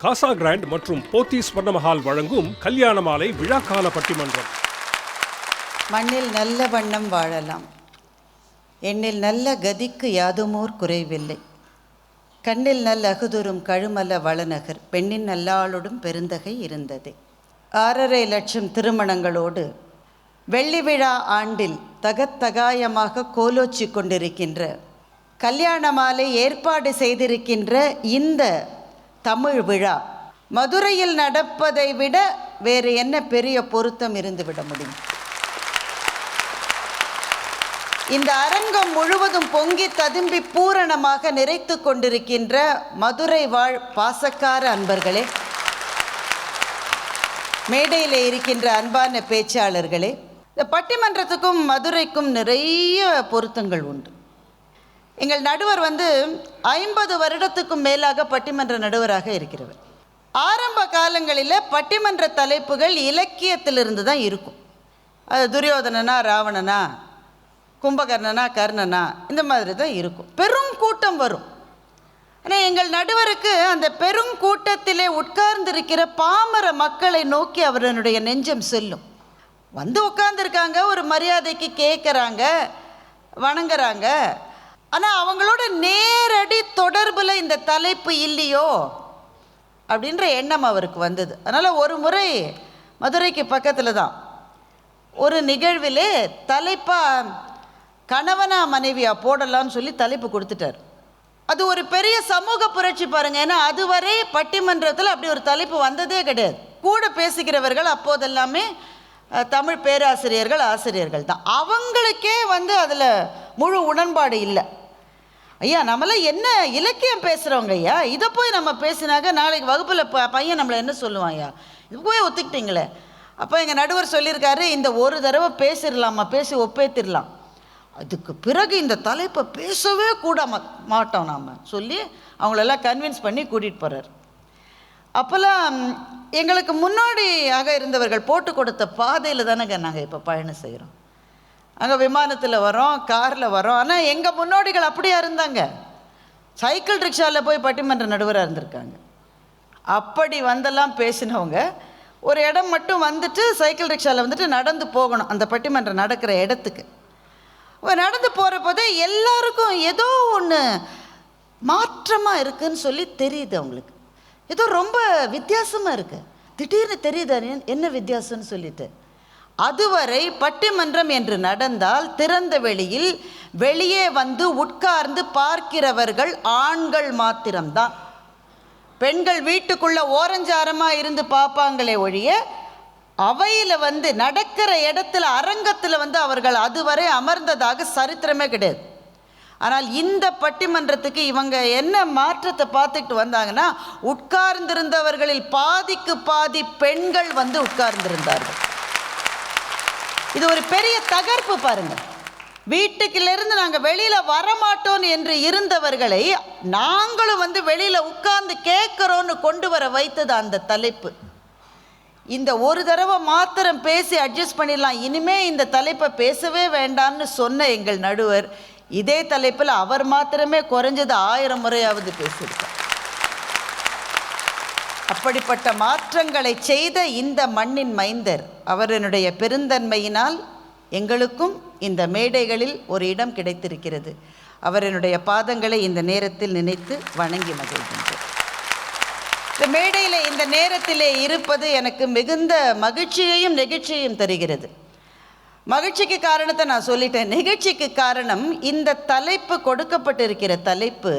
காசா grand மற்றும் போத்தி ஸ்வர்ணமஹால் வழங்கும் கல்யாண மாலை விழாக்கால பட்டிமன்றம். மண்ணில் நல்ல வண்ணம் வாழலாம், எண்ணில் நல்ல கதிக்கு யாதுமோர் குறைவில்லை. கண்ணில் நல்ல அகுதுரும் கழுமல்ல வளநகர், பெண்ணின் நல்லாளுடும் பெருந்தகை இருந்ததே. 6.5 லட்சம் திருமணங்களோடு வெள்ளி விழா ஆண்டில் தகத்தகாயமாக கோலோச்சி கொண்டிருக்கின்ற கல்யாண மாலை ஏற்பாடு செய்திருக்கின்ற இந்த தமிழ் விழா மதுரையில் நடப்பதை விட வேறு என்ன பெரிய பொருத்தம் இருந்துவிட முடியும்? இந்த அரங்கம் முழுவதும் பொங்கி ததும்பி பூரணமாக நிறைத்து கொண்டிருக்கின்ற மதுரை வாழ் பாசக்கார அன்பர்களே, மேடையில் இருக்கின்ற அன்பான பேச்சாளர்களே, இந்த பட்டிமன்றத்துக்கும் மதுரைக்கும் நிறைய பொருத்தங்கள் உண்டு. எங்கள் நடுவர் 50 வருடத்துக்கும் மேலாக பட்டிமன்ற நடுவராக இருக்கிறவர். ஆரம்ப காலங்களில் பட்டிமன்ற தலைப்புகள் இலக்கியத்திலிருந்து தான் இருக்கும். அது துரியோதனனா ராவணனா, கும்பகர்ணனா கர்ணனா, இந்த மாதிரி தான் இருக்கும். பெரும் கூட்டம் வரும். ஆனால் எங்கள் நடுவருக்கு அந்த பெரும் கூட்டத்திலே உட்கார்ந்திருக்கிற பாமர மக்களை நோக்கி அவருடைய நெஞ்சம் செல்லும். உட்கார்ந்துருக்காங்க, ஒரு மரியாதைக்கு கேட்குறாங்க, வணங்குறாங்க. ஆனால் அவங்களோட நேரடி தொடர்பில் இந்த தலைப்பு இல்லையோ அப்படின்ற எண்ணம் அவருக்கு வந்தது. அதனால் ஒரு முறை மதுரைக்கு பக்கத்தில் தான் ஒரு நிகழ்விலே தலைப்பாக கணவனா மனைவியா போடலான்னு சொல்லி தலைப்பு கொடுத்துட்டார். அது ஒரு பெரிய சமூக புரட்சி பாருங்க. ஏன்னா அதுவரை பட்டிமன்றத்தில் அப்படி ஒரு தலைப்பு வந்ததே கிடையாது. கூட பேசுகிறவர்கள் அப்போதெல்லாமே தமிழ் பேராசிரியர்கள், ஆசிரியர்கள் தான். அவங்களுக்கே அதில் முழு உடன்பாடு இல்லை. ஐயா, நம்மளாம் என்ன இலக்கியம் பேசுகிறவங்க ஐயா, இதை போய் நம்ம பேசினாக்க நாளைக்கு வகுப்பில் பையன் நம்மளை என்ன சொல்லுவான் ஐயா, இது போய் ஒத்துக்கிட்டீங்களே. அப்போ எங்கள் நடுவர் சொல்லியிருக்காரு, இந்த ஒரு தடவை பேசிடலாமா, பேசி ஒப்பேத்திடலாம், அதுக்கு பிறகு இந்த தலைப்பை பேசவே கூட மாட்டோம் நாம் சொல்லி அவங்களெல்லாம் கன்வின்ஸ் பண்ணி கூட்டிகிட்டு போகிறார். அப்போல்லாம் எங்களுக்கு முன்னாடியாக இருந்தவர்கள் போட்டு கொடுத்த பாதையில் தானேங்க நாங்கள் இப்போ பயணம் செய்கிறோம். அங்கே விமானத்தில் வரோம், காரில் வரோம். ஆனால் எங்கள் முன்னோடிகள் அப்படியா இருந்தாங்க. சைக்கிள் ரிக்ஷாவில் போய் பட்டிமன்ற நடுவராக இருந்திருக்காங்க. அப்படி பேசினவங்க ஒரு இடம் மட்டும் சைக்கிள் ரிக்ஷாவில் நடந்து போகணும் அந்த பட்டிமன்றம் நடக்கிற இடத்துக்கு. நடந்து போகிற போதே எல்லாருக்கும் ஏதோ ஒன்று மாற்றமாக இருக்குதுன்னு சொல்லி தெரியுது. அவங்களுக்கு ஏதோ ரொம்ப வித்தியாசமாக இருக்குது. திடீர்னு தெரியுது என்ன வித்தியாசம்னு சொல்லிட்டு. அதுவரை பட்டிமன்றம் என்று நடந்தால் திறந்த வெளியில் வெளியே உட்கார்ந்து பார்க்கிறவர்கள் ஆண்கள் மாத்திரம்தான். பெண்கள் வீட்டுக்குள்ளே ஓரஞ்சாரமாக இருந்து பார்ப்பாங்களே ஒழிய அவையில் நடக்கிற இடத்துல அரங்கத்தில் அவர்கள் அதுவரை அமர்ந்ததாக சரித்திரமே கிடையாது. ஆனால் இந்த பட்டிமன்றத்துக்கு இவங்க என்ன மாற்றத்தை பார்த்துக்கிட்டு வந்தாங்கன்னா, உட்கார்ந்திருந்தவர்களில் பாதிக்கு பாதி பெண்கள் உட்கார்ந்திருந்தார்கள். இது ஒரு பெரிய தகர்ப்பு பாருங்கள். வீட்டுக்குள்ளேருந்து நாங்கள் வெளியில் வரமாட்டோம் என்று இருந்தவர்களை நாங்களும் வெளியில் உட்கார்ந்து கேட்குறோன்னு கொண்டு வர வைத்தது அந்த தலைப்பு. இந்த ஒரு தடவை மாத்திரம் பேசி அட்ஜஸ்ட் பண்ணிடலாம், இனிமே இந்த தலைப்பை பேசவே வேண்டான்னு சொன்ன எங்கள் நடுவர் இதே தலைப்பில் அவர் மாத்திரமே குறைஞ்சது 1000 முறையாவது பேசியிருக்கார். அப்படிப்பட்ட மாற்றங்களை செய்த இந்த மண்ணின் மைந்தர் அவரனுடைய பெருந்தன்மையினால் எங்களுக்கும் இந்த மேடைகளில் ஒரு இடம் கிடைத்திருக்கிறது. அவரனுடைய பாதங்களை இந்த நேரத்தில் நினைத்து வணங்கி மகிழ்கின்றேன். இந்த மேடையில் இந்த நேரத்திலே இருப்பது எனக்கு மிகுந்த மகிழ்ச்சியையும் நெகிழ்ச்சியையும் தருகிறது. மகிழ்ச்சிக்கு காரணத்தை நான் சொல்லிட்டேன். நிகழ்ச்சிக்கு காரணம் இந்த தலைப்பு, கொடுக்கப்பட்டிருக்கிற தலைப்பு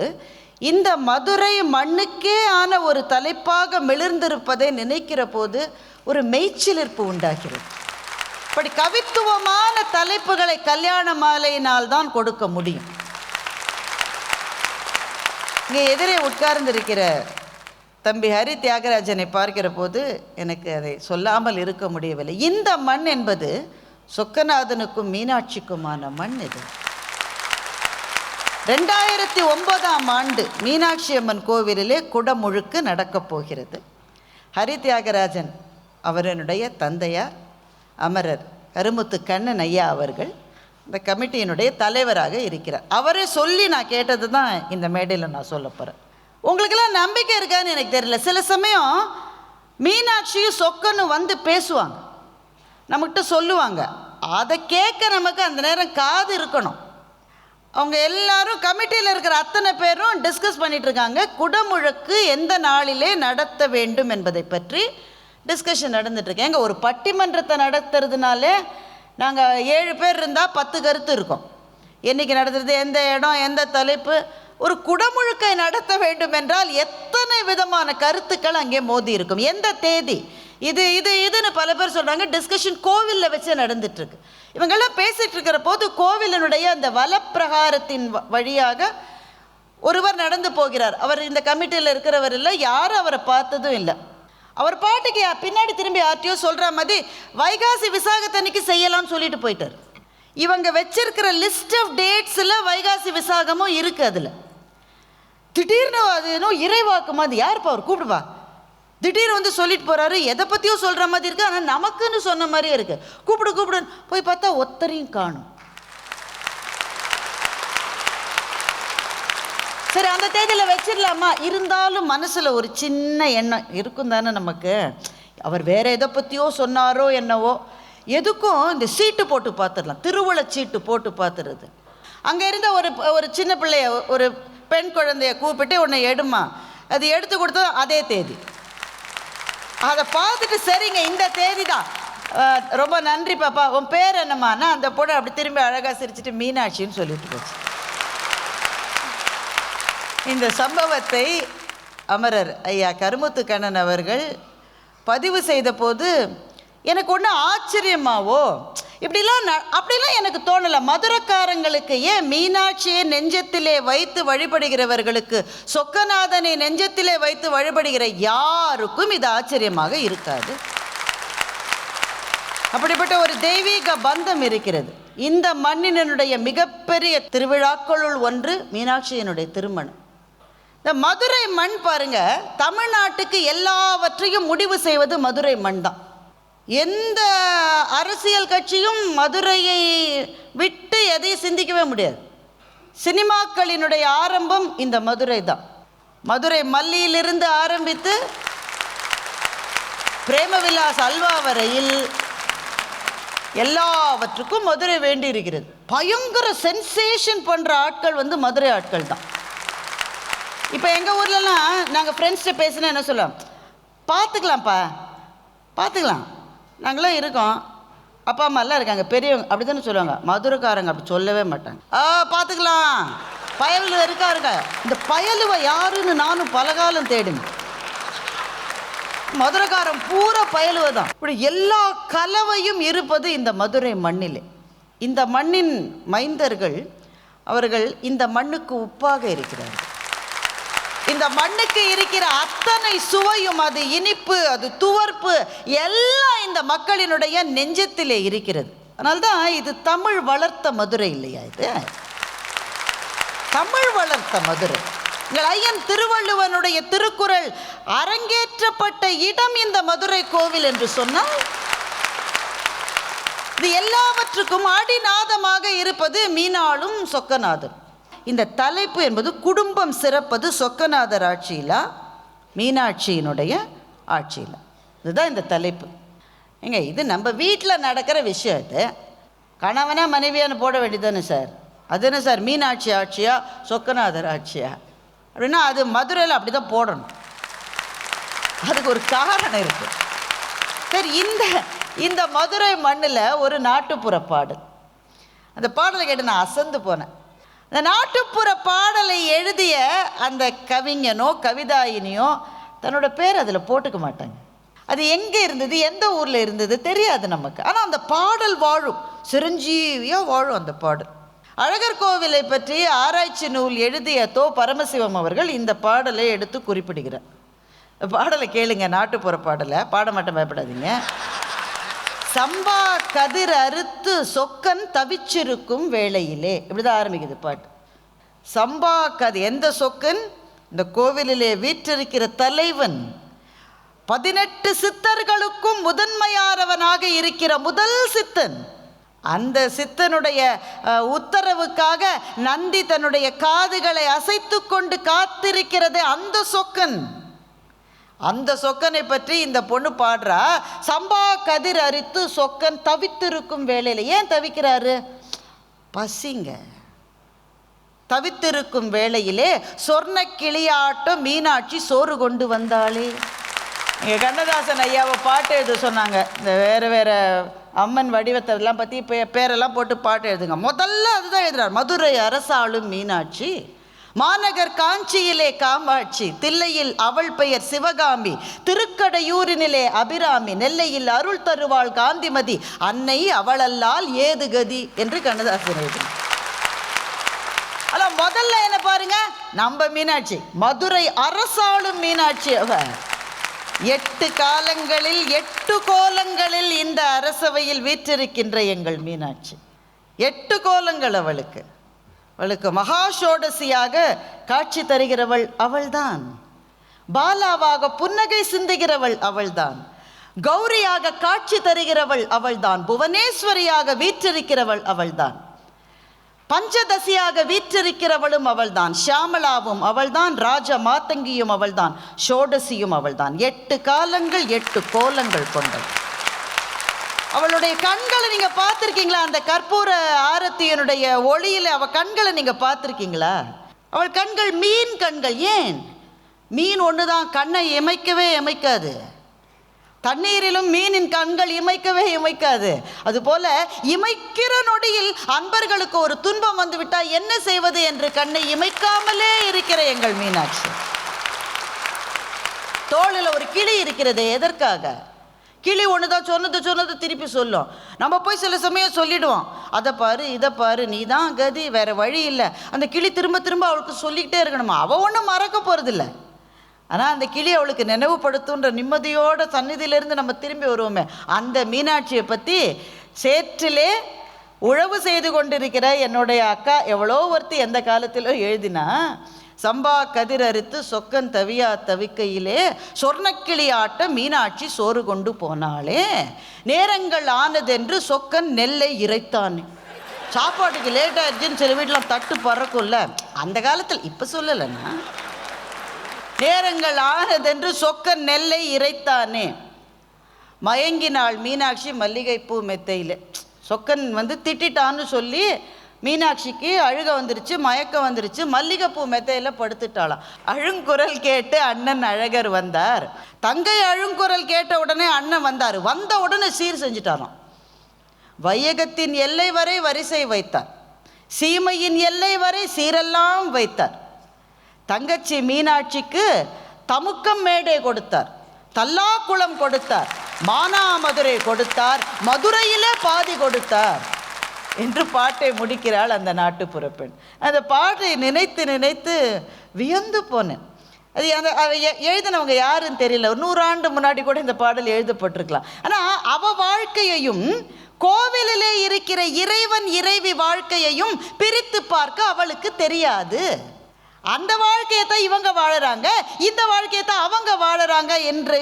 இந்த மதுரை மண்ணுக்கே ஆன ஒரு தலைப்பாக மிளிர்ந்திருப்பதை நினைக்கிற போது ஒரு மெய்ச்சிலிர்ப்பு உண்டாகிறது. இப்படி கவித்துவமான தலைப்புகளை கல்யாண மாலையினால் தான் கொடுக்க முடியும். இங்கே எதிரே உட்கார்ந்திருக்கிற தம்பி ஹரி தியாகராஜனை பார்க்கிற போது எனக்கு அதை சொல்லாமல் இருக்க முடியவில்லை. இந்த மண் என்பது சொக்கநாதனுக்கும் மீனாட்சிக்குமான மண். இது 2009ஆம் ஆண்டு மீனாட்சி அம்மன் கோவிலிலே குடமுழுக்கு நடக்கப் போகிறது. ஹரி தியாகராஜன் அவரனுடைய தந்தையார் அமரர் கருமுத்து கண்ணன் ஐயா அவர்கள் இந்த கமிட்டியினுடைய தலைவராக இருக்கிறார். அவரே சொல்லி நான் கேட்டது தான் இந்த மேடையில் நான் சொல்ல போகிறேன். உங்களுக்கெல்லாம் நம்பிக்கை இருக்கான்னு எனக்கு தெரியல. சில சமயம் மீனாட்சியும் சொக்கனும் வந்து பேசுவாங்க, நம்மகிட்ட சொல்லுவாங்க. அதை கேட்க நமக்கு அந்த நேரம் காது இருக்கணும். அவங்க எல்லாரும் கமிட்டியில் இருக்கிற அத்தனை பேரும் டிஸ்கஸ் பண்ணிட்டு இருக்காங்க. குடமுழக்கு எந்த நாளிலே நடத்த வேண்டும் என்பதை பற்றி டிஸ்கஷன் நடந்துட்டுருக்கேன். எங்கள் ஒரு பட்டிமன்றத்தை நடத்துறதுனாலே நாங்கள் 7 பேர் இருந்தால் 10 கருத்து இருக்கும். என்றைக்கு நடத்துறது, எந்த இடம், எந்த தலைப்பு. ஒரு குடமுழுக்கை நடத்த வேண்டும் என்றால் எத்தனை விதமான கருத்துக்கள் அங்கே மோதி இருக்கும். எந்த தேதி, இதுன்னு பல பேர் சொல்கிறாங்க. டிஸ்கஷன் கோவிலில் வச்சு நடந்துட்டுருக்கு. இவங்கெல்லாம் பேசிகிட்டு இருக்கிற போது கோவிலினுடைய அந்த வலப்பிரகாரத்தின் வழியாக ஒருவர் நடந்து போகிறார். அவர் இந்த கமிட்டியில் இருக்கிறவர் இல்லை, யாரும் அவரை பார்த்ததும் இல்லை. அவர் பாட்டுக்கு பின்னாடி திரும்பி ஆர்டிஓ சொல்கிற மாதிரி வைகாசி விசாகத்தன்னைக்கு செய்யலாம்னு சொல்லிட்டு போயிட்டார். இவங்க வச்சிருக்கிற லிஸ்ட் ஆஃப் டேட்ஸில் வைகாசி விசாகமும் இருக்குது. அதில் திடீர்னு அது இன்னும் இறைவாக்கு மாதிரி, யாருப்பா அவர் கூப்பிடுவா, திடீர்னு வந்து சொல்லிட்டு போகிறாரு. எதை பற்றியும் சொல்கிற மாதிரி இருக்குது, ஆனால் நமக்குன்னு சொன்ன மாதிரியே இருக்குது. கூப்பிடுன்னு போய் பார்த்தா ஒத்தரையும் காணும். சரி, அந்த தேதியில் வச்சிடலாமா? இருந்தாலும் மனசில் ஒரு சின்ன எண்ணம் இருக்கும் தானே நமக்கு. அவர் வேறு எதை பற்றியோ சொன்னாரோ என்னவோ. எதுக்கும் இந்த சீட்டு போட்டு பார்த்துடலாம், திருவிழா சீட்டு போட்டு பார்த்துறது. அங்கே இருந்த ஒரு சின்ன பிள்ளைய, ஒரு பெண் குழந்தைய கூப்பிட்டு உன்னை எடுமா, அது எடுத்து கொடுத்தா அதே தேதி. அதை பார்த்துட்டு சரிங்க இந்த தேதி தான், ரொம்ப நன்றி பாப்பா, உன் பேர் என்னம்மானா அந்த பொண்ணு அப்படி திரும்பி அழகாக சிரிச்சுட்டு மீனாட்சின்னு சொல்லிட்டு போச்சு. இந்த சம்பவத்தை அமரர் ஐயா கருமுத்து கண்ணன் அவர்கள் பதிவு செய்த போது எனக்கு ஒன்று ஆச்சரியமாவோ, அப்படிலாம் எனக்கு தோணலை. மதுரக்காரங்களுக்கு ஏன் மீனாட்சியை நெஞ்சத்திலே வைத்து வழிபடுகிறவர்களுக்கு, சொக்கநாதனை நெஞ்சத்திலே வைத்து வழிபடுகிற யாருக்கும் இது ஆச்சரியமாக இருக்காது. அப்படிப்பட்ட ஒரு தெய்வீக பந்தம் இருக்கிறது. இந்த மண்ணினுடைய மிகப்பெரிய திருவிழாக்களுள் ஒன்று மீனாட்சியினுடைய திருமணம். இந்த மதுரை மண் பாருங்க, தமிழ்நாட்டுக்கு எல்லாவற்றையும் முடிவு செய்வது மதுரை மண் தான். எந்த அரசியல் கட்சியும் மதுரையை விட்டு எதையும் சிந்திக்கவே முடியாது. சினிமாக்களினுடைய ஆரம்பம் இந்த மதுரை தான். மதுரை மல்லியிலிருந்து ஆரம்பித்து பிரேமவிலாஸ் அல்வா வரையில் எல்லாவற்றுக்கும் மதுரை வேண்டி இருக்கிறது. பயங்கர சென்சேஷன் பண்ணுற ஆட்கள் வந்து மதுரை ஆட்கள் தான். இப்போ எங்கள் ஊர்லலாம் நாங்கள் ஃப்ரெண்ட்ஸ்கிட்ட பேசினா என்ன சொல்லுவோம், பார்த்துக்கலாம்ப்பா, பார்த்துக்கலாம், நாங்களாம் இருக்கோம், அப்பா அம்மாலாம் இருக்காங்க, பெரியவங்க, அப்படி தானே சொல்லுவாங்க. மதுரைக்காரங்க அப்படி சொல்லவே மாட்டாங்க. பார்த்துக்கலாம், பயலுவ இருக்கா. இந்த பயலுவை யாருன்னு நானும் பலகாலம் தேடினேன். மதுரைக்காரன் பூரா பயலுவை தான். இப்படி எல்லா கலவையும் இருப்பது இந்த மதுரை மண்ணிலே. இந்த மண்ணின் மைந்தர்கள் அவர்கள் இந்த மண்ணுக்கு உப்பாக இருக்கிறார்கள். இந்த மண்ணுக்கு இருக்கிற அத்தனை சுவையும், அது இனிப்பு, அது துவர்ப்பு, எல்லாம் இந்த மக்களினுடைய நெஞ்சத்திலே இருக்கிறது. அதனால்தான் இது தமிழ் வளர்த்த மதுரை இல்லையா? இது தமிழ் வளர்த்த மதுரை. எங்கள் ஐயன் திருவள்ளுவனுடைய திருக்குறள் அரங்கேற்றப்பட்ட இடம் இந்த மதுரை கோவில் என்று சொன்னால், இது எல்லாவற்றுக்கும் அடிநாதமாக இருப்பது மீனாளும் சொக்கநாதர். இந்த தலைப்பு என்பது குடும்பம் சிறப்பது சொக்கநாதர் ஆட்சியிலா மீனாட்சியினுடைய ஆட்சியில், இதுதான் இந்த தலைப்பு. ஏங்க, இது நம்ம வீட்டில் நடக்கிற விஷயம். இது கணவனா மனைவியான்னு போட வேண்டியதானே சார்? அது என்ன சார் மீனாட்சி ஆட்சியா சொக்கநாதர் ஆட்சியா அப்படின்னா, அது மதுரையில் அப்படி தான் போடணும். அதுக்கு ஒரு காரணம் இருக்குது. சரி, இந்த மதுரை மண்ணில் ஒரு நாட்டுப்புற பாடல், அந்த பாடலை கேட்டு நான் அசந்து போனேன். அந்த நாட்டுப்புற பாடலை எழுதிய அந்த கவிஞனோ கவிதாயினியோ தன்னோட பேர் அதில் போட்டுக்க மாட்டாங்க. அது எங்கே இருந்தது, எந்த ஊரில் இருந்தது தெரியாது நமக்கு. ஆனால் அந்த பாடல் வாழும், சிரஞ்சீவியாக வாழும் அந்த பாடல். அழகர் கோவிலை பற்றி ஆராய்ச்சி நூல் எழுதிய தோ பரமசிவம் அவர்கள் இந்த பாடலை எடுத்து குறிப்பிடுகிறார். பாடலை கேளுங்க, நாட்டுப்புற பாடலை, பாட மாட்டேன், பயப்படாதீங்க. சம்பா கதிர் அறுத்து சொக்கன் தவிச்சிருக்கும் வேளையிலே, இப்படிதான் ஆரம்பிக்குது பாட்டு. சம்பா கதிர், எந்த சொக்கன்? இந்த கோவிலிலே வீற்றிருக்கிற தலைவன், 18 சித்தர்களுக்கும் முதன்மையானவனாக இருக்கிற முதல் சித்தன், அந்த சித்தனுடைய உத்தரவுக்காக நந்தி தன்னுடைய காதுகளை அசைத்து கொண்டு காத்திருக்கிறது அந்த சொக்கன். அந்த சொக்கனை பற்றி இந்த பொண்ணு பாடுறா. சம்பா கதிர் அரித்து சொக்கன் தவித்திருக்கும் வேளையில். ஏன் தவிக்கிறாரு? பசிங்க. தவித்திருக்கும் வேளையிலே சொர்ண கிளியாட்டம் மீனாட்சி சோறு கொண்டு வந்தாளே. இங்கே கண்ணதாசன் ஐயாவை பாட்டு எழுத சொன்னாங்க. இந்த வேறு வேறு அம்மன் வடிவத்தெல்லாம் பற்றி பேரெல்லாம் போட்டு பாட்டு எழுதுங்க. முதல்ல அதுதான் எழுதுறார். மதுரை அரசாளும் மீனாட்சி, மாநகர் காஞ்சியிலே காமாட்சி, தில்லையில் அவள் பெயர் சிவகாமி, திருக்கடையூரினிலே அபிராமி, நெல்லையில் அருள் தருவாள் காந்திமதி, அன்னை அவளல்லால் ஏது கதி என்று கண்ணதாசன் எழுதினார். ஆனால் முதல்ல என்ன பாருங்க, நம்ம மீனாட்சி, மதுரை அரசாளும் மீனாட்சி. அவ 8 காலங்களில் 8 கோலங்களில் இந்த அரசவையில் வீற்றிருக்கின்ற எங்கள் மீனாட்சி. 8 கோலங்கள் அவளுக்கு. அவளுக்கு மகாஷோடசியாக காட்சி தருகிறவள் அவள்தான். பாலாவாக புன்னகை சிந்துகிறவள் அவள்தான். கௌரியாக காட்சி தருகிறவள் அவள்தான். புவனேஸ்வரியாக வீற்றிருக்கிறவள் அவள்தான். பஞ்சதசியாக வீற்றிருக்கிறவளும் அவள்தான். ஷியாமளாவும் அவள்தான். ராஜ மாதங்கியும் அவள்தான். ஷோடசியும் அவள்தான். 8 காலங்கள் 8 கோலங்கள் கொண்டவள். அவளுடைய கண்களை நீங்க பார்த்துருக்கீங்களா? அந்த கற்பூர ஆரத்தியனுடைய ஒளியில் அவள் கண்களை நீங்க பார்த்துருக்கீங்களா? அவள் கண்கள் மீன் கண்கள். ஏன்? மீன் ஒன்று தான் கண்ணை இமைக்கவே இமைக்காது. தண்ணீரிலும் மீனின் கண்கள் இமைக்கவே இமைக்காது. அதுபோல இமைக்கிற நொடியில் அன்பர்களுக்கு ஒரு துன்பம் வந்துவிட்டால் என்ன செய்வது என்று கண்ணை இமைக்காமலே இருக்கிற எங்கள் மீனாட்சி. தோளில் ஒரு கிளி இருக்கிறது. எதற்காக? கிளி ஒன்று தான் சொன்னது திருப்பி சொல்லும். நம்ம போய் சில சமயம் சொல்லிடுவோம், அதை பாரு இதை பாரு, நீ தான் கதி, வேற வழி இல்லை. அந்த கிளி திரும்ப திரும்ப அவளுக்கு சொல்லிக்கிட்டே இருக்கணுமா? அவள் ஒன்றும் மறக்க போகிறதில்ல. ஆனால் அந்த கிளி அவளுக்கு நினைவுபடுத்துன்ற நிம்மதியோட சந்நிதியிலேருந்து நம்ம திரும்பி வருவோமே, அந்த மீனாட்சியை பற்றி சேற்றிலே உழவு செய்து கொண்டிருக்கிற என்னுடைய அக்கா எவ்வளோ ஒருத்தி எந்த காலத்திலோ எழுதினா, சம்பா கதிர் அறுத்து சொக்கன் தவியா தவிக்கையிலே சொர்ணக்கிளி ஆட்ட மீனாட்சி சோறு கொண்டு போனாலே, நேரங்கள் ஆனதென்று சொக்கன் நெல்லை இறைத்தான். சாப்பாட்டுக்கு லேட் ஆயிடுச்சுன்னு சில வீட்டில் தட்டு பறக்கும்ல, அந்த காலத்தில், இப்போ சொல்லலைன்னா. நேரங்கள் ஆனதென்று சொக்கன் நெல்லை இறைத்தானே, மயங்கினாள் மீனாட்சி மல்லிகைப்பூ மெத்தையில். சொக்கன் திட்டிட்டான்னு சொல்லி மீனாட்சிக்கு அழுக வந்துருச்சு, மயக்கம் வந்துருச்சு, மல்லிகைப்பூ மெத்தையில் படுத்துட்டாளாம். அழுங்குரல் கேட்டு அண்ணன் அழகர் வந்தார். தங்கை அழுங்குரல் கேட்ட உடனே அண்ணன் வந்தார். வந்த உடனே சீர் செஞ்சுட்டாராம். வையகத்தின் எல்லை வரை வரிசை வைத்தார். சீமையின் எல்லை வரை சீரெல்லாம் வைத்தார். தங்கச்சி மீனாட்சிக்கு தமுக்கம் மேடை கொடுத்தார், தல்லாக்குளம் கொடுத்தார், மானாமதுரை கொடுத்தார், மதுரையிலே பாதி கொடுத்தார் என்று பாட்டை முடிக்கிறாள் அந்த நாட்டுப்புற பெண். அந்த பாட்டை நினைத்து நினைத்து வியந்து போனேன். அது அந்த எழுதினவங்க யாருன்னு தெரியல. 100 ஆண்டு முன்னாடி கூட இந்த பாடல் எழுதப்பட்டிருக்கலாம். ஆனால் அவள் வாழ்க்கையையும் கோவிலிலே இருக்கிற இறைவன் இறைவி வாழ்க்கையையும் பிரித்து பார்க்க அவளுக்கு தெரியாது. அந்த வாழ்க்கையை தான் இவங்க வாழறாங்க, இந்த வாழ்க்கையை தான் அவங்க வாழறாங்க என்று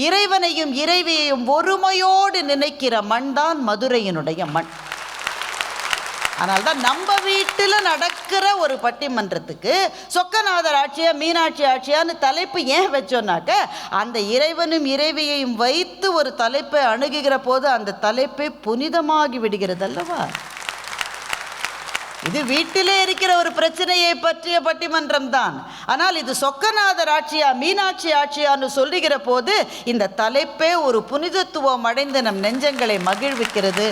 இறைவனையும் இறைவியையும் ஒருமையோடு நினைக்கிற மண் தான் மதுரையினுடைய மண். ஆனால் தான் நம்ம வீட்டில் நடக்கிற ஒரு பட்டிமன்றத்துக்கு சொக்கநாதர் ஆட்சியா மீனாட்சி ஆட்சியான்னு தலைப்பு ஏன் வச்சோன்னாக்க, அந்த இறைவனும் இறைவியையும் வைத்து ஒரு தலைப்பை அணுகுகிற போது அந்த தலைப்பை புனிதமாகி விடுகிறது அல்லவா? இது வீட்டிலே இருக்கிற ஒரு பிரச்சனையை பற்றிய பட்டிமன்றம் தான். ஆனால் இது சொக்கநாதர் ஆட்சியா மீனாட்சி ஆட்சியான்னு சொல்லுகிற போது இந்த தலைப்பே ஒரு புனிதத்துவம் அடைந்து நம் நெஞ்சங்களை மகிழ்விக்கிறது.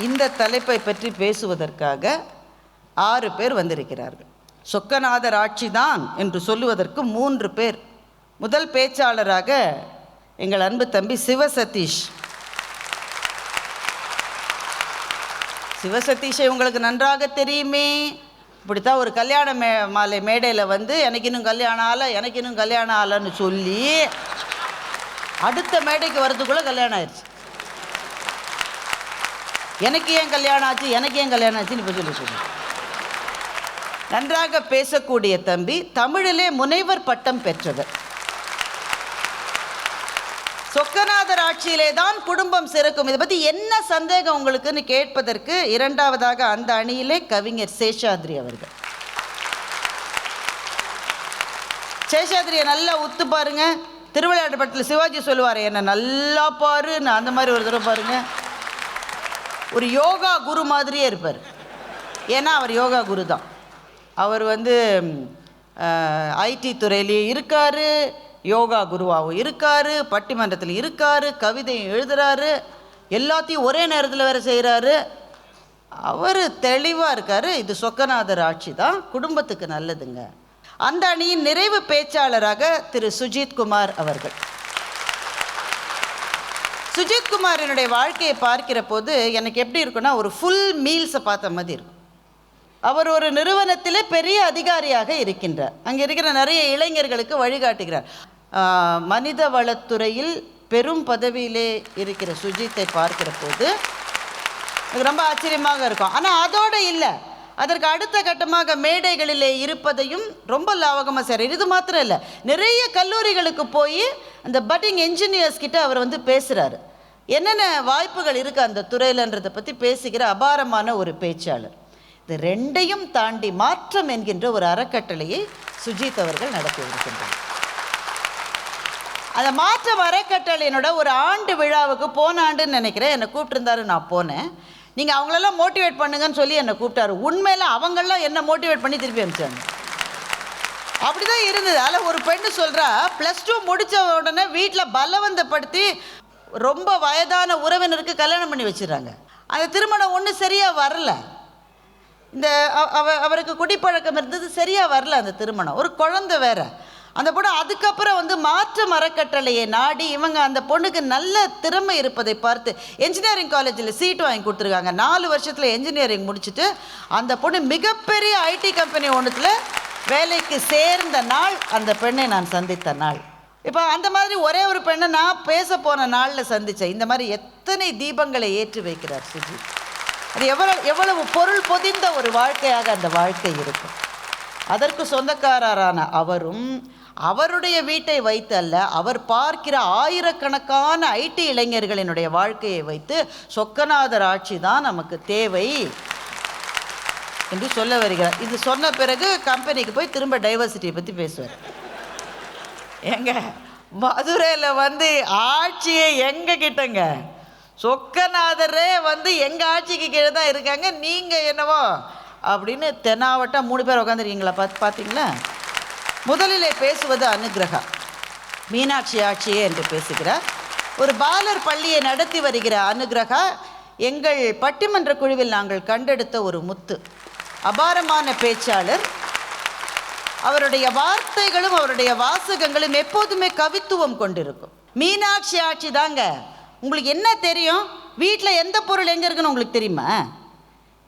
இந்த தலைப்பை பற்றி பேசுவதற்காக 6 பேர் வந்திருக்கிறார்கள். சொக்கநாதர் ஆட்சி தான் என்று சொல்லுவதற்கு 3 பேர். முதல் பேச்சாளராக எங்கள் அன்பு தம்பி சிவசதீஷ். சிவசதீஷை உங்களுக்கு நன்றாக தெரியுமே. இப்படித்தான் ஒரு கல்யாண மாலை மேடையில் எனக்கு இன்னும் கல்யாணம் ஆகலைன்னு சொல்லி அடுத்த மேடைக்கு வர்றதுக்குள்ளே கல்யாணம் ஆயிடுச்சு. எனக்கு ஏன் கல்யாணம் ஆச்சுன்னு இப்போ சொல்லி நன்றாக பேசக்கூடிய தம்பி. தமிழிலே முனைவர் பட்டம் பெற்றவர். சொக்கநாதர் ஆட்சியிலே தான் குடும்பம் சிறக்கும். இதை பற்றி என்ன சந்தேகம் உங்களுக்குன்னு கேட்பதற்கு இரண்டாவதாக அந்த அணியிலே கவிஞர் சேஷாத்ரி அவர்கள். சேஷாத்ரியை நல்லா உத்து பாருங்க. திருவிளையாட்டு படத்தில் சிவாஜி சொல்லுவார், என்ன நல்லா பாரு, நான் அந்த மாதிரி ஒரு தடவை பாருங்க. ஒரு யோகா குரு மாதிரியே இருப்பார். ஏன்னா அவர் யோகா குரு தான். அவர் ஐடி துறையிலேயே இருக்கார், யோகா குருவாகவும் இருக்கார், பட்டிமன்றத்தில் இருக்கார், கவிதையும் எழுதுகிறாரு, எல்லாத்தையும் ஒரே நேரத்தில் வேறு செய்கிறாரு. அவர் தெளிவாக இருக்கார். இது சொக்கநாதர் ஆட்சி தான், குடும்பத்துக்கு நல்லதுங்க. அந்த அணியின் நிறைவு பேச்சாளராக திரு சுஜித் குமார் அவர்கள். சுஜித் குமாரினுடைய வாழ்க்கையை பார்க்கிற போது எனக்கு எப்படி இருக்குன்னா, ஒரு ஃபுல் மீல்ஸை பார்த்த மாதிரி இருக்கும். அவர் ஒரு நிறுவனத்திலே பெரிய அதிகாரியாக இருக்கின்றார். அங்கே இருக்கிற நிறைய இளைஞர்களுக்கு வழிகாட்டுகிறார். மனித வளத்துறையில் பெரும் பதவியிலே இருக்கிற சுஜித்தை பார்க்கிற போது ரொம்ப ஆச்சரியமாக இருக்கும். ஆனால் அதோடு இல்லை, அதற்கு அடுத்த கட்டமாக மேடைகளிலே இருப்பதையும் ரொம்ப லாவகமாக செய்கிறார். இது மாத்திரம் இல்லை, நிறைய கல்லூரிகளுக்கு போய் அந்த பட்டிங் என்ஜினியர்ஸ் கிட்ட அவர் பேசுகிறாரு. என்னென்ன வாய்ப்புகள் இருக்குது அந்த துறையிலன்றதை பற்றி பேசுகிற அபாரமான ஒரு பேச்சாளர். இது ரெண்டையும் தாண்டி மாற்றம் என்கின்ற ஒரு அறக்கட்டளையை சுஜித் அவர்கள் நடத்தி வருகின்றார். அந்த மாற்றம் அறக்கட்டளையினோட ஒரு ஆண்டு விழாவுக்கு போன ஆண்டுன்னு நினைக்கிறேன், என்னை கூப்பிட்டுருந்தாரு. நான் போனேன். நீங்கள் அவங்களெல்லாம் மோட்டிவேட் பண்ணுங்கன்னு சொல்லி என்னை கூப்பிட்டாரு. உண்மையில் அவங்களெலாம் என்னை மோட்டிவேட் பண்ணி திருப்பி அனுப்பிச்சாங்க. அப்படி தான் இருந்தது. அதில் ஒரு பெண்ணு சொல்கிறா, +2 முடித்த உடனே வீட்டில் பலவந்தப்படுத்தி ரொம்ப வயதான உறவினருக்கு கல்யாணம் பண்ணி வச்சுறாங்க. அந்த திருமணம் ஒன்றும் சரியாக வரல. இந்த அவருக்கு குடிப்பழக்கம் இருந்தது, சரியாக வரல அந்த திருமணம். ஒரு குழந்தை வேற. அந்த பொண்ணு அதுக்கப்புறம் மாற்று அறக்கட்டளையை நாடி இவங்க அந்த பொண்ணுக்கு நல்ல திறமை இருப்பதை பார்த்து என்ஜினியரிங் காலேஜில் சீட் வாங்கி கொடுத்துருக்காங்க. 4 வருஷத்தில் என்ஜினியரிங் முடிச்சுட்டு அந்த பொண்ணு மிகப்பெரிய ஐடி கம்பெனி ஒன்றுத்தில் வேலைக்கு சேர்ந்த நாள் அந்த பெண்ணை நான் சந்தித்த நாள். இப்போ அந்த மாதிரி ஒரே ஒரு பெண்ணை நான் பேச போன நாளில் சந்தித்தேன். இந்த மாதிரி எத்தனை தீபங்களை ஏற்றி வைக்கிறார் சுஜித். அது எவ்வளவு பொருள் பொதிந்த ஒரு வாழ்க்கையாக அந்த வாழ்க்கை இருக்கும். அதற்கு சொந்தக்காரரான அவரும் அவருடைய வீட்டை வைத்து அல்ல, அவர் பார்க்கிற ஆயிரக்கணக்கான ஐடி இளைஞர்களினுடைய வாழ்க்கையை வைத்து சொக்கநாதர் ஆட்சி தான் நமக்கு தேவை என்று சொல்ல வருகிறார். இது சொன்ன பிறகு கம்பெனிக்கு போய் திரும்ப டைவர்சிட்டியை பற்றி பேசுவார். எங்க மதுரையில் ஆட்சியை எங்க கிட்டங்க, சொக்கநாதரே எங்கள் ஆட்சிக்கு கீழே தான் இருக்காங்க, நீங்கள் என்னவோ அப்படின்னு தென்னாவட்டம் 3 பேர் உட்காந்துருக்கீங்களா பார்த்தீங்களா? முதலிலே பேசுவது அனுகிரகா, மீனாட்சி ஆட்சியே என்று பேசுகிறார். ஒரு பாலர் பள்ளியை நடத்தி வருகிற அனுகிரகா எங்கள் பட்டிமன்ற குழுவில் நாங்கள் கண்டெடுத்த ஒரு முத்து. அபாரமான பேச்சாளர். அவருடைய வார்த்தைகளும் அவருடைய வாசகங்களும் எப்போதுமே கவித்துவம் கொண்டிருக்கும். மீனாட்சி ஆட்சி தாங்க. உங்களுக்கு என்ன தெரியும்? வீட்டில் எந்த பொருள் எங்கே இருக்குன்னு உங்களுக்கு தெரியுமா?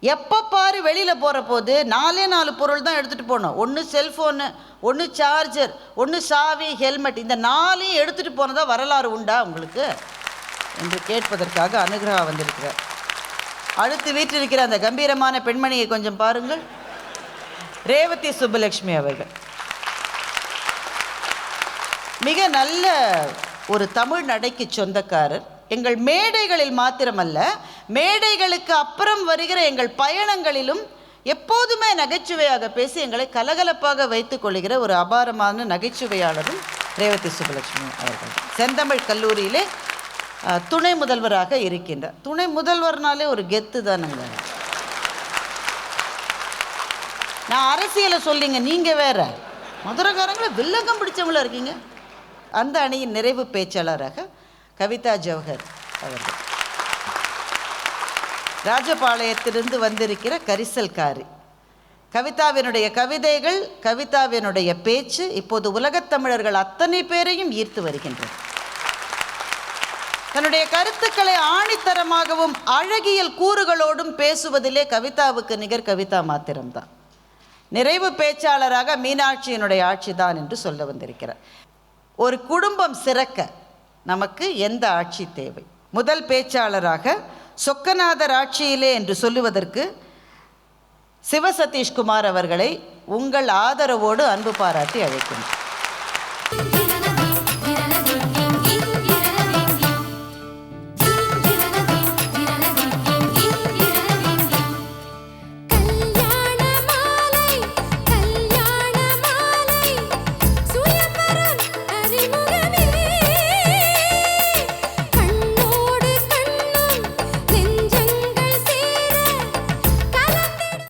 எப்போ பாரு வெளியில் போகிற போது 4 பொருள் தான் எடுத்துகிட்டு போகணும். ஒன்று செல்ஃபோனு, ஒன்று சார்ஜர், ஒன்று சாவி, ஹெல்மெட். இந்த 4ஐயும் எடுத்துகிட்டு போனதாக வரலாறு உண்டா உங்களுக்கு என்று கேட்பதற்காக அனுகிரகா வந்திருக்கிறார். அடுத்து வீட்டில் இருக்கிற அந்த கம்பீரமான பெண்மணியை கொஞ்சம் பாருங்கள். ரேவதி சுப்புலட்சுமி அவர்கள் மிக நல்ல ஒரு தமிழ் நடைக்கு சொந்தக்காரர். எங்கள் மேடைகளில் மாத்திரமல்ல, மேடைகளுக்கு அப்புறம் வருகிற எங்கள் பயணங்களிலும் எப்போதுமே நகைச்சுவையாக பேசி எங்களை கலகலப்பாக வைத்துக் கொள்கிற ஒரு அபாரமான நகைச்சுவையாளரும் ரேவதி சுப்புலட்சுமி அவர்கள். செந்தமிழ் கல்லூரியிலே துணை முதல்வராக இருக்கின்றார். துணை முதல்வர்னாலே ஒரு கெத்து தானுங்க. நான் அரசியலை சொல்லிங்க, நீங்கள் வேற மதுரைக்காரங்களை வில்லங்கம் பிடிச்சவங்களா இருக்கீங்க. அந்த அணியின் நிறைவு பேச்சாளராக கவிதா ஜவஹர் அவர்கள். ராஜபாளையத்திலிருந்து வந்திருக்கிற கரிசல்காரி. கவிதாவினுடைய கவிதைகள், கவிதாவினுடைய பேச்சு இப்போது உலகத் தமிழர்கள் அத்தனை பேரையும் ஈர்த்து வருகின்றன. தன்னுடைய கருத்துக்களை ஆணித்தரமாகவும் அழகியல் கூறுகளோடும் பேசுவதிலே கவிதாவுக்கு நிகர் கவிதா மாத்திரம்தான். நிறைவு பேச்சாளராக மீனாட்சியினுடைய ஆட்சி தான் என்று சொல்ல வந்திருக்கிறார். ஒரு குடும்பம் சிறக்க நமக்கு எந்த ஆட்சி தேவை? முதல் பேச்சாளராக சொக்கநாதர் ஆட்சியிலே என்று சொல்லுவதற்கு சிவசதீஷ்குமார் அவர்களை உங்கள் ஆதரவோடு அன்பு பாராட்டி அழைக்கின்றோம்.